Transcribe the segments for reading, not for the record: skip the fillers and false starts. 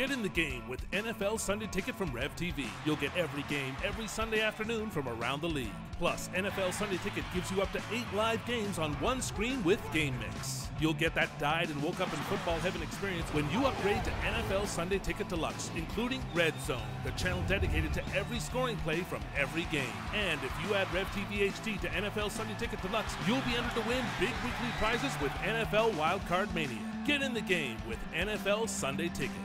Get in the game with NFL Sunday Ticket from Rev TV. You'll get every game every Sunday afternoon from around the league. Plus, NFL Sunday Ticket gives you up to 8 live games on one screen with Game Mix. You'll get that died and woke up in football heaven experience when you upgrade to NFL Sunday Ticket Deluxe, including Red Zone, the channel dedicated to every scoring play from every game. And if you add Rev TV HD to NFL Sunday Ticket Deluxe, you'll be entered to win big weekly prizes with NFL Wildcard Mania. Get in the game with NFL Sunday Ticket.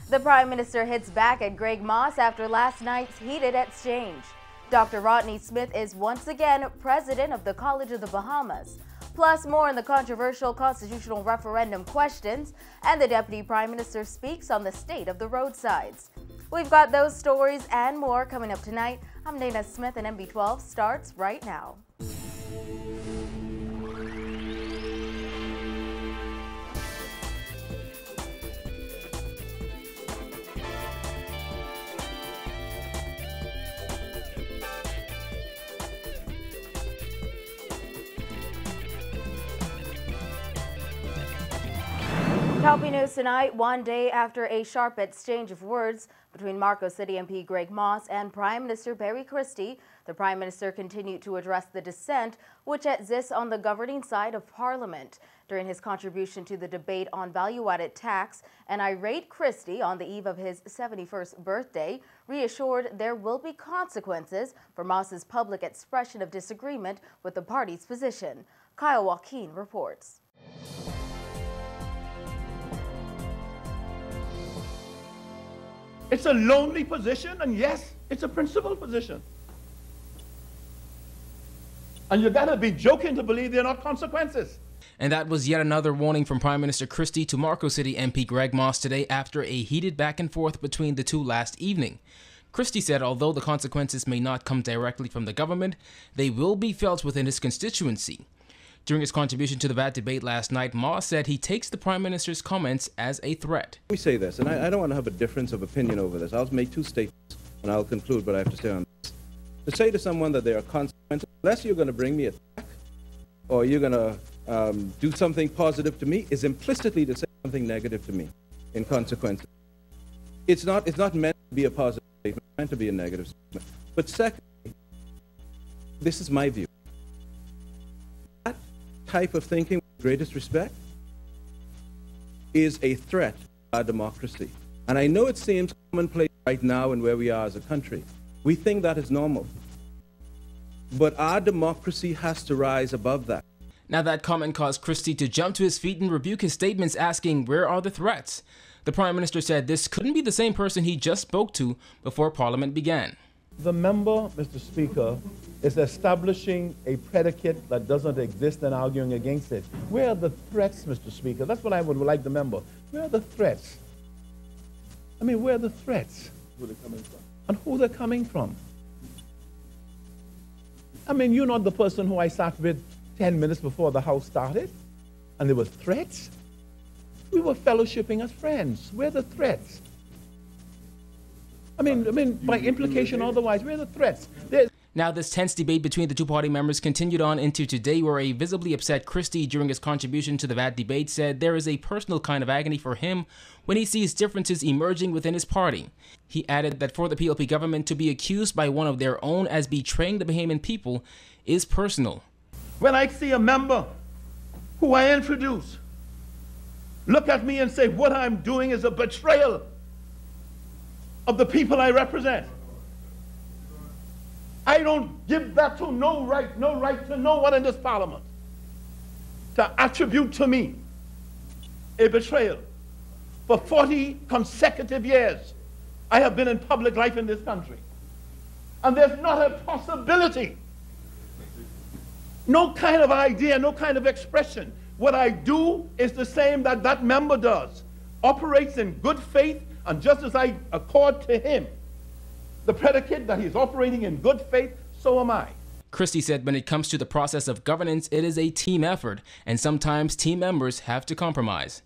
The Prime Minister hits back at Greg Moss after last night's heated exchange. Dr. Rodney Smith is once again president of the College of the Bahamas. Plus, more on the controversial constitutional referendum questions, and the Deputy Prime Minister speaks on the state of the roadsides. We've got those stories and more coming up tonight. I'm Dana Smith, and MB12 starts right now. Topping news tonight, one day after a sharp exchange of words between Marco City MP Greg Moss and Prime Minister Barry Christie, the Prime Minister continued to address the dissent which exists on the governing side of Parliament. During his contribution to the debate on value-added tax, an irate Christie, on the eve of his 71st birthday, reassured there will be consequences for Moss's public expression of disagreement with the party's position. Kyle Joaquin reports. It's a lonely position, and yes, it's a principled position. And you gotta be joking to believe there are not consequences. And that was yet another warning from Prime Minister Christie to Marco City MP Greg Moss today after a heated back and forth between the two last evening. Christie said although the consequences may not come directly from the government, they will be felt within his constituency. During his contribution to the VAT debate last night, Moss said he takes the Prime Minister's comments as a threat. Let me say this, and I don't want to have a difference of opinion over this. I'll make two statements, and I'll conclude what I have to say on this. To say to someone that there are consequences, unless you're going to bring me a tax or you're going to do something positive to me, is implicitly to say something negative to me in consequences. It's not meant to be a positive statement, it's meant to be a negative statement. But secondly, this is my view. Type of thinking, with greatest respect, is a threat to our democracy. And I know it seems commonplace right now in where we are as a country. We think that is normal. But our democracy has to rise above that. Now that comment caused Christie to jump to his feet and rebuke his statements, asking, where are the threats? The Prime Minister said this couldn't be the same person he just spoke to before Parliament began. The member, Mr. Speaker, is establishing a predicate that doesn't exist and arguing against it. Where are the threats, Mr. Speaker? That's what I would like the member. Where are the threats? I mean, where are the threats? Who they're coming from. And who they're coming from. I mean, you're not the person who I sat with 10 minutes before the House started, and there were threats. We were fellowshipping as friends. Where are the threats? I mean, by implication otherwise, where are the threats? Now, this tense debate between the two party members continued on into today, where a visibly upset Christie, during his contribution to the VAT debate, said there is a personal kind of agony for him when he sees differences emerging within his party. He added that for the PLP government to be accused by one of their own as betraying the Bahamian people is personal. When I see a member who I introduce look at me and say what I'm doing is a betrayal of the people I represent, I don't give that to no right to no one in this Parliament to attribute to me a betrayal. For 40 consecutive years, I have been in public life in this country. And there's not a possibility, no kind of idea, no kind of expression. What I do is the same that that member does, operates in good faith, and just as I accord to him the predicate that he's operating in good faith, so am I. Christie said when it comes to the process of governance, it is a team effort, and sometimes team members have to compromise.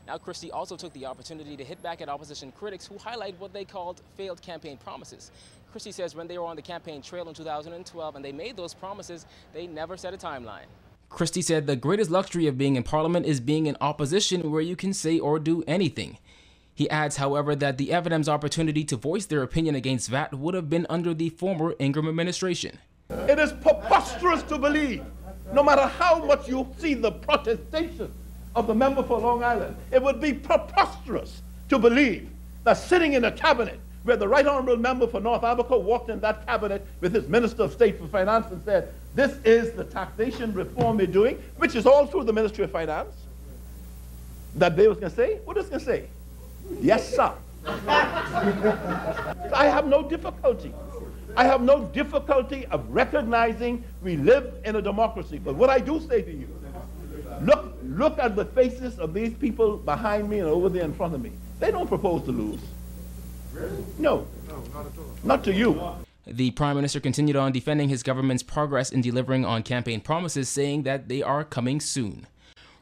Now, Christie also took the opportunity to hit back at opposition critics who highlight what they called failed campaign promises. Christie says when they were on the campaign trail in 2012 and they made those promises, they never set a timeline. Christie said the greatest luxury of being in Parliament is being in opposition where you can say or do anything. He adds, however, that the FNM's opportunity to voice their opinion against VAT would have been under the former Ingram administration. It is preposterous to believe, no matter how much you see the protestation of the member for Long Island, it would be preposterous to believe that sitting in a cabinet where the Right Honorable Member for North Abaco walked in that cabinet with his Minister of State for Finance and said, this is the taxation reform we're doing, which is all through the Ministry of Finance, that they was going to say, what is going to say? Yes, sir. I have no difficulty. I have no difficulty of recognizing we live in a democracy. But what I do say to you, look at the faces of these people behind me and over there in front of me. They don't propose to lose. No, not at all. Not to you. The Prime Minister continued on defending his government's progress in delivering on campaign promises, saying that they are coming soon.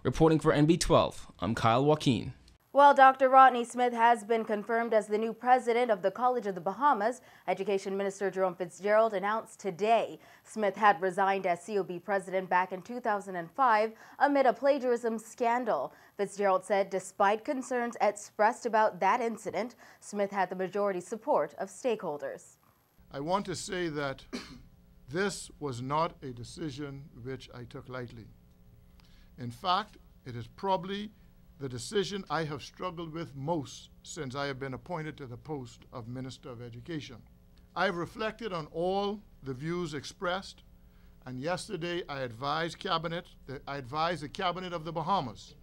Reporting for NB12, I'm Kyle Joaquin. Well, Dr. Rodney Smith has been confirmed as the new president of the College of the Bahamas. Education Minister Jerome Fitzgerald announced today Smith had resigned as COB president back in 2005 amid a plagiarism scandal. Fitzgerald said despite concerns expressed about that incident, Smith had the majority support of stakeholders. I want to say that this was not a decision which I took lightly. In fact, it is probably the decision I have struggled with most since I have been appointed to the post of Minister of Education. I have reflected on all the views expressed, and yesterday I advised the Cabinet of the Bahamas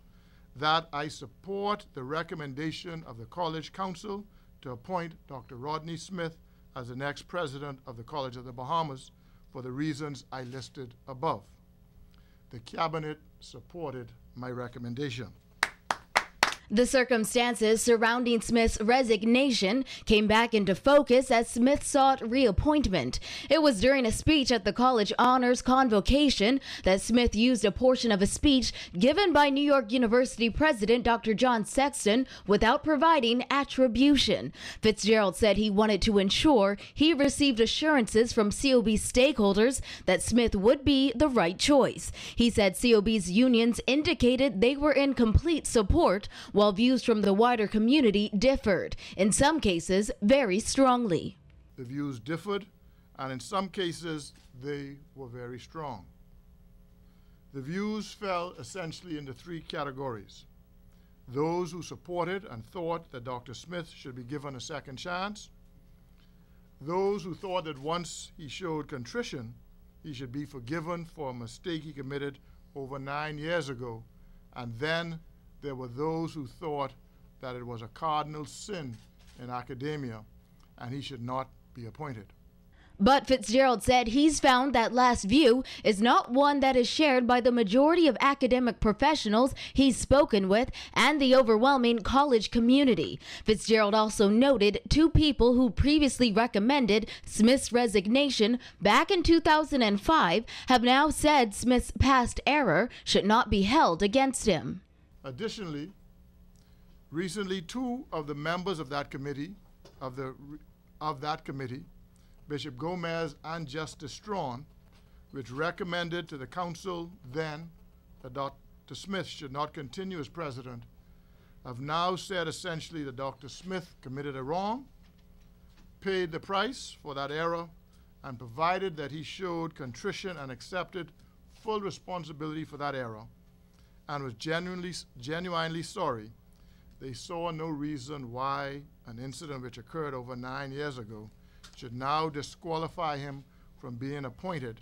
that I support the recommendation of the College Council to appoint Dr. Rodney Smith as the next president of the College of the Bahamas for the reasons I listed above. The Cabinet supported my recommendation. The circumstances surrounding Smith's resignation came back into focus as Smith sought reappointment. It was during a speech at the college honors convocation that Smith used a portion of a speech given by New York University President Dr. John Sexton without providing attribution. Fitzgerald said he wanted to ensure he received assurances from COB stakeholders that Smith would be the right choice. He said COB's unions indicated they were in complete support, while views from the wider community differed, in some cases very strongly. The views differed, and in some cases they were very strong. The views fell essentially into three categories: those who supported and thought that Dr. Smith should be given a second chance, those who thought that once he showed contrition, he should be forgiven for a mistake he committed over 9 years ago, and then there were those who thought that it was a cardinal sin in academia and he should not be appointed. But Fitzgerald said he's found that last view is not one that is shared by the majority of academic professionals he's spoken with and the overwhelming college community. Fitzgerald also noted two people who previously recommended Smith's resignation back in 2005 have now said Smith's past error should not be held against him. Additionally, recently two of the members of that committee, Bishop Gomez and Justice Strawn, which recommended to the council then that Dr. Smith should not continue as president, have now said essentially that Dr. Smith committed a wrong, paid the price for that error, and provided that he showed contrition and accepted full responsibility for that error, and was genuinely sorry. They saw no reason why an incident which occurred over 9 years ago should now disqualify him from being appointed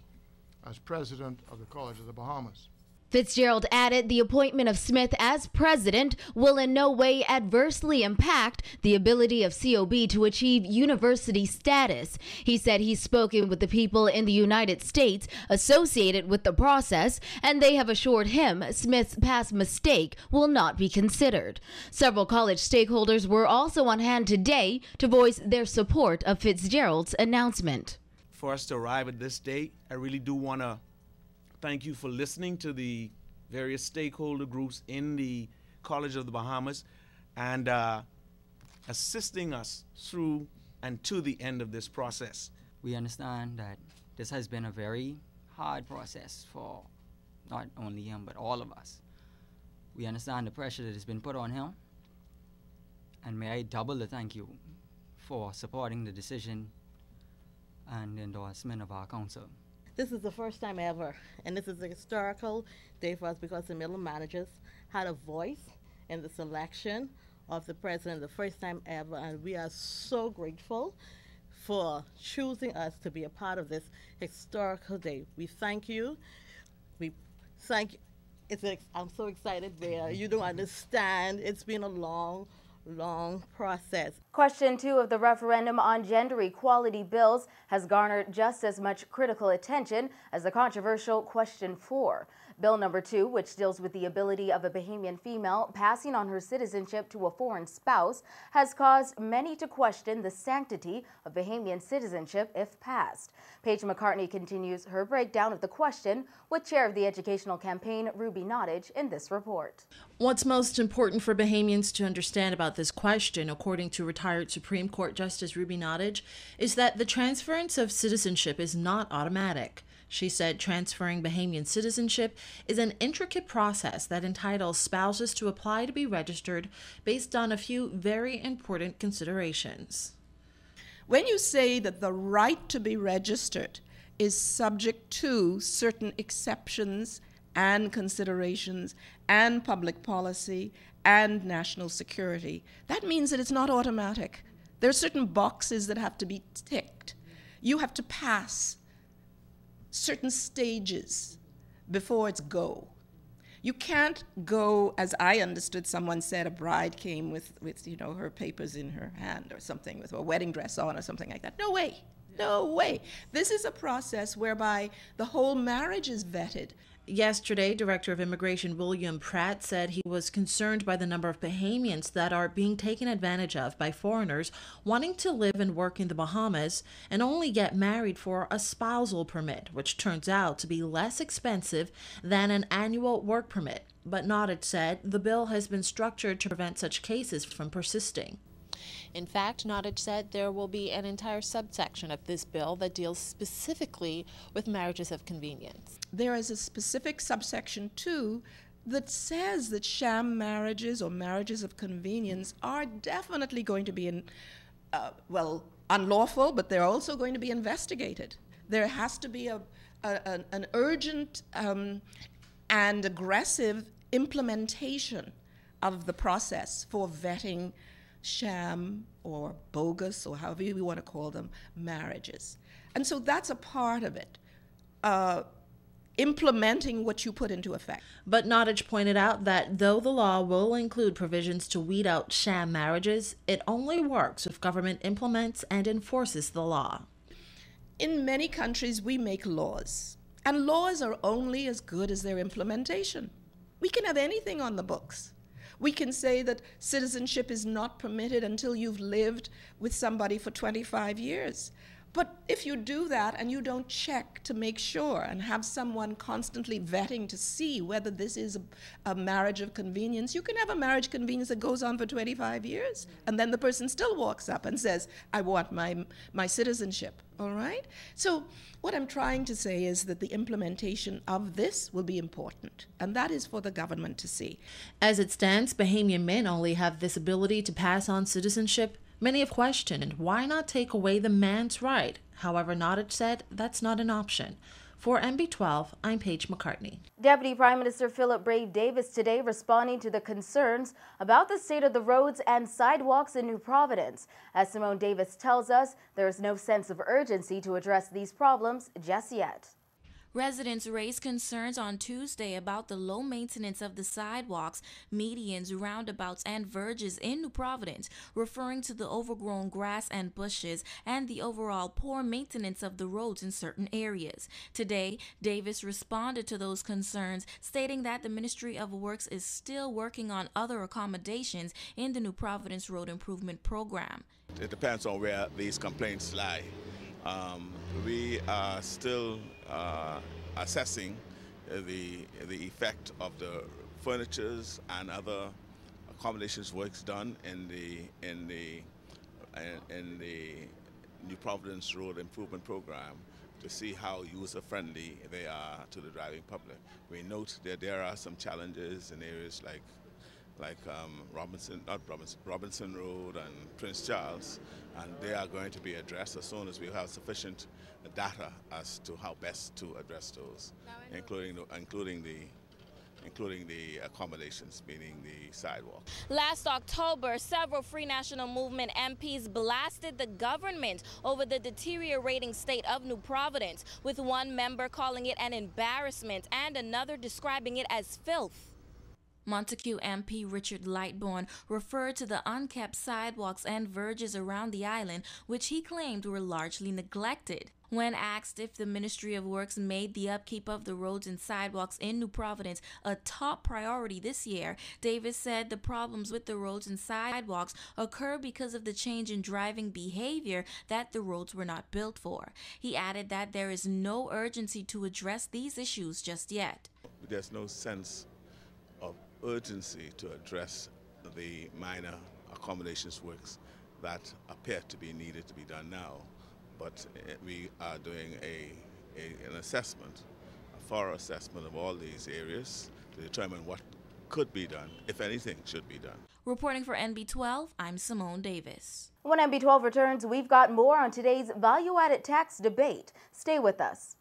as president of the College of the Bahamas. Fitzgerald added the appointment of Smith as president will in no way adversely impact the ability of COB to achieve university status. He said he's spoken with the people in the United States associated with the process, and they have assured him Smith's past mistake will not be considered. Several college stakeholders were also on hand today to voice their support of Fitzgerald's announcement. For us to arrive at this date, I really do want to thank you for listening to the various stakeholder groups in the College of the Bahamas and assisting us through and to the end of this process. We understand that this has been a very hard process for not only him, but all of us. We understand the pressure that has been put on him, And may I double the thank you for supporting the decision and endorsement of our council. This is the first time ever, and this is a historical day for us because the middle managers had a voice in the selection of the president the first time ever, and we are so grateful for choosing us to be a part of this historical day. We thank you. We thank you. I'm so excited, Bear. You don't understand. It's been a long process. Question 2 of the referendum on gender equality bills has garnered just as much critical attention as the controversial Question 4. Bill number 2, which deals with the ability of a Bahamian female passing on her citizenship to a foreign spouse, has caused many to question the sanctity of Bahamian citizenship if passed. Paige McCartney continues her breakdown of the question with Chair of the Educational Campaign, Ruby Nottage, in this report. What's most important for Bahamians to understand about this question, according to retired Supreme Court Justice Ruby Nottage, is that the transference of citizenship is not automatic. She said transferring Bahamian citizenship is an intricate process that entitles spouses to apply to be registered based on a few very important considerations. When you say that the right to be registered is subject to certain exceptions and considerations and public policy and national security, that means that it's not automatic. There are certain boxes that have to be ticked. You have to pass certain stages before it's go. You can't go, as I understood someone said, a bride came with her papers in her hand or something, with a wedding dress on or something like that. No way. No way. This is a process whereby the whole marriage is vetted. Yesterday, Director of Immigration William Pratt said he was concerned by the number of Bahamians that are being taken advantage of by foreigners wanting to live and work in the Bahamas and only get married for a spousal permit, which turns out to be less expensive than an annual work permit. But Nottage said the bill has been structured to prevent such cases from persisting. In fact, Nottage said there will be an entire subsection of this bill that deals specifically with marriages of convenience. There is a specific subsection 2 that says that sham marriages or marriages of convenience are definitely going to be unlawful, but they're also going to be investigated. There has to be an urgent and aggressive implementation of the process for vetting sham or bogus, or however you want to call them, marriages. And so that's a part of it, implementing what you put into effect. But Nottage pointed out that though the law will include provisions to weed out sham marriages, it only works if government implements and enforces the law. In many countries, we make laws, and laws are only as good as their implementation. We can have anything on the books. We can say that citizenship is not permitted until you've lived with somebody for 25 years. But if you do that and you don't check to make sure and have someone constantly vetting to see whether this is a marriage of convenience, you can have a marriage convenience that goes on for 25 years, and then the person still walks up and says, I want my citizenship, all right? So what I'm trying to say is that the implementation of this will be important, and that is for the government to see. As it stands, Bahamian men only have this ability to pass on citizenship. Many have questioned, why not take away the man's right? However, Nottage said that's not an option. For MB12, I'm Paige McCartney. Deputy Prime Minister Philip Brave Davis today responding to the concerns about the state of the roads and sidewalks in New Providence. As Simone Davis tells us, there is no sense of urgency to address these problems just yet. Residents raised concerns on Tuesday about the low maintenance of the sidewalks, medians, roundabouts, and verges in New Providence, referring to the overgrown grass and bushes and the overall poor maintenance of the roads in certain areas. Today, Davis responded to those concerns, stating that the Ministry of Works is still working on other accommodations in the New Providence Road Improvement Program. It depends on where these complaints lie. We are still assessing the effect of the furnitures and other accommodations works done in the New Providence Road Improvement Program to see how user-friendly they are to the driving public. We note that there are some challenges in areas like Robinson Road and Prince Charles, and they are going to be addressed as soon as we have sufficient data as to how best to address those, including the accommodations, meaning the sidewalk. Last October, several Free National Movement MPs blasted the government over the deteriorating state of New Providence, with one member calling it an embarrassment and another describing it as filth. Montague MP Richard Lightbourne referred to the unkept sidewalks and verges around the island, which he claimed were largely neglected. When asked if the Ministry of Works made the upkeep of the roads and sidewalks in New Providence a top priority this year, Davis said the problems with the roads and sidewalks occur because of the change in driving behavior that the roads were not built for. He added that there is no urgency to address these issues just yet. There's no sense of urgency to address the minor accommodations works that appear to be needed to be done now. But we are doing an assessment, a thorough assessment of all these areas to determine what could be done, if anything should be done. Reporting for NB12, I'm Simone Davis. When NB12 returns, we've got more on today's value-added tax debate. Stay with us.